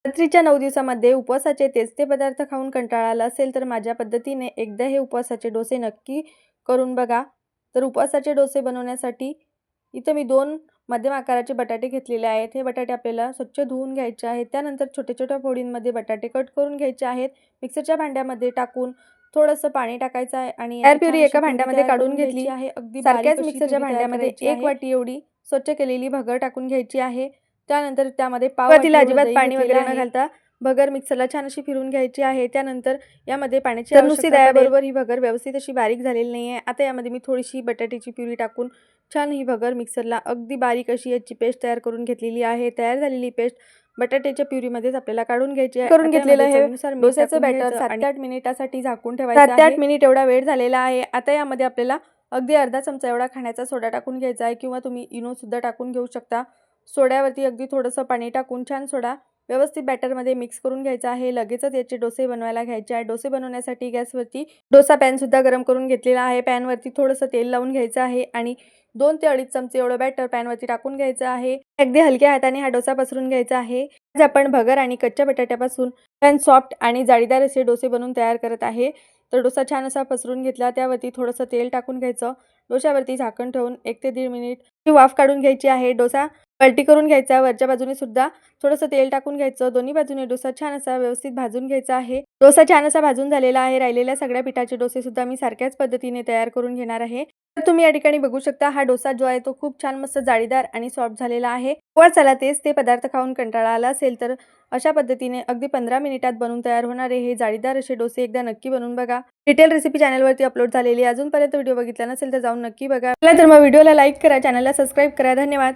रात्रीच्या 9 दिवसामध्ये उपवासाचे तेच ते पदार्थ खाऊन कंटाळा आला असेल तर माझ्या पद्धतीने एकदा हे उपवासाचे डोसे नक्की करून बघा। तर उपवासाचे डोसे बनवण्यासाठी इथे मी 2 मध्यम आकाराचे बटाटे घेतलेले आहेत। हे बटाटे आपल्याला स्वच्छ धुवून घ्यायचे आहेत। त्यानंतर छोट्या-छोट्या फोडींमध्ये बटाटे कट करून घ्यायचे आहेत। मिक्सरच्या भांड्यामध्ये टाकून थोडंसं पाणी टाकायचं आहे आणि तयार प्युरी एका भांड्यामध्ये काढून घेतली आहे। अगदी सारख्याच मिक्सरच्या भांड्यामध्ये 1 वाटी एवढी स्वच्छ केलेली भगर टाकून घ्यायची आहे। त्यानंतर त्यामध्ये पाव वाटी अजिबात पाणी वगैरे न घालता भगर मिक्सरला छान अशी फिरवून घ्यायची आहे। त्यानंतर यामध्ये पाण्याची आवश्यकता दह्याबरोबर ही भगर व्यवस्थित अशी बारीक झालेली नाही आहे। आता यामध्ये मी थोडीशी बटाट्याची प्युरी टाकून छान ही भगर मिक्सरला अगदी बारीक अशी याची पेस्ट तयार करून घेतलेली आहे। तयार झालेली पेस्ट बटाट्याच्या प्युरीमध्येच आपल्याला काढून घ्यायची आहे। करून घेतलेलं हे डोस्याचं बॅटर 7 ते 8 मिनिटासाठी झाकून ठेवायचं आहे। 7 ते 8 मिनिट एवढा वेळ झालेला आहे। आता यामध्ये आपल्याला अगदी अर्धा चमचा एवढा खाण्याचा सोडा टाकून घ्यायचा आहे किंवा तुम्ही इनो सुद्धा टाकून घेऊ शकता। सोड्यावरती अगदी थोडंसं पाणी टाकून छान सोडा व्यवस्थित बॅटरमध्ये मिक्स करून घ्यायचा आहे। लगेचच याचे डोसे बनवायला घ्यायचे आहे। डोसे बनवण्यासाठी गॅसवरती डोसा पॅन सुद्धा गरम करून घेतलेला आहे। पॅनवरती थोडंसं तेल लावून घ्यायचं आहे आणि 2 ते 2.5 चमचे एवढं बॅटर पॅनवरती टाकून घ्यायचं आहे। अगदी हलक्या हाताने हा डोसा पसरून घ्यायचा आहे। आज आपण भगर आणि कच्च्या बटाट्यापासून छान सॉफ्ट आणि जाळीदार असे डोसे बनवून तयार करत आहे। तर डोसा छान असा पसरून घेतला, त्यावरती थोडंसं तेल टाकून घ्यायचं। डोशावरती झाकण ठेवून 1 ते 1.5 मिनिट वाफ काढून घ्यायची आहे। डोसा पलटी करून घ्यायचा, वरच्या बाजूने सुद्धा थोडंसं तेल टाकून घ्यायचं। दोन्ही बाजूने डोसा छान असा व्यवस्थित भाजून घ्यायचा आहे। डोसा छान असा भाजून झालेला आहे। राहिलेल्या सगळ्या पिठाचे डोसे सुद्धा मी सारख्याच पद्धतीने तयार करून घेणार आहे। तर तुम्ही या ठिकाणी बघू शकता हा डोसा जो आहे तो खूप छान मस्त जाळीदार आणि सॉफ्ट झालेला आहे। चला तेच ते पदार्थ खाऊन कंटाळा आला असेल तर अशा पद्धतीने अगदी 15 मिनिटात बनून तयार होणारे हे जाळीदार असे डोसे एकदा नक्की बनवून बघा। डिटेल रेसिपी चॅनलवरती अपलोड झालेली आहे। अजूनपर्यंत व्हिडिओ बघितला नसेल तर जाऊन नक्की बघा। चला तर मग व्हिडिओला लाईक करा, चॅनलला सबस्क्राईब करा। धन्यवाद।